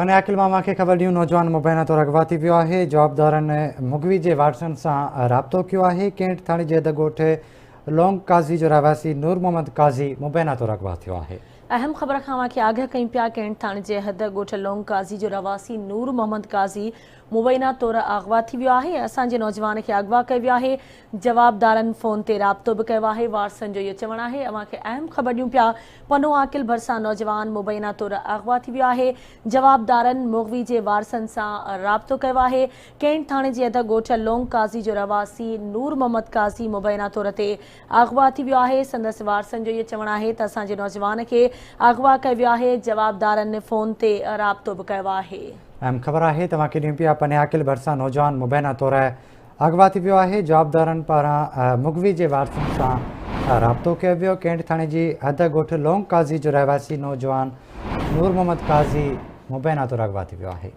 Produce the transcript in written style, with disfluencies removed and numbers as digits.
અને अकिल मामा खे ख़बर ॾियूं नौजवान मुबैना तौरु अगवा थी वियो आहे। जवाबदारनि मुगवी जे वारसनि सां राब्तो कयो आहे। कैंट थाणे जे हद ॻोठ लोंग काज़ी जो रहवासी नूर मोहम्मद काज़ी मुबैना तौरु अगवा थियो आहे। अहम ख़बर खां आगाह कयूं पिया। कैंट थाणे जे हद ॻोठ लोंग काज़ी जो रहवासी नूर मोहम्मद काज़ी मुबैना तौरु अगवा थी वियो आहे। असांजे नौजवान खे अगवा कयो वियो आहे। जवाबदारनि फ़ोन ते राब्तो बि कयो आहे। वारसनि जो इहो चवणु आहे। अव्हांखे अहम ख़बर ॾियूं पिया। पनो आकिल भरिसां नौजवान मुबैना तौरु अगवा थी वियो आहे। जवाबदारनि मुगवी जे वारसनि सां राब्तो कयो आहे। कैंट थाणे जे हद ॻोठ लोंग काज़ी जो रहवासी नूर मोहम्मद काज़ी मुबैना तौर ते अगवा थी वियो आहे। संदसि वारसनि जो इहो चवणु आहे त असांजे नौजवान खे अगवा कयो वियो आहे। जवाबदारनि फ़ोन ते राब्तो बि कयो आहे। अहम ख़बर आहे तव्हांखे ॾियूं पिया। पने आकिल भरिसां नौजवान मुबैना तौरु अगवा थी वियो आहे। जवाबदारनि पारां मुगवी जे वारसनि सां राब्तो कयो वियो। कैंट थाणे जी हद ॻोठ लोंग काज़ी जो रहवासी नौजवान नूर मोहम्मद काज़ी मुबैना तौरु अगवा थी वियो आहे।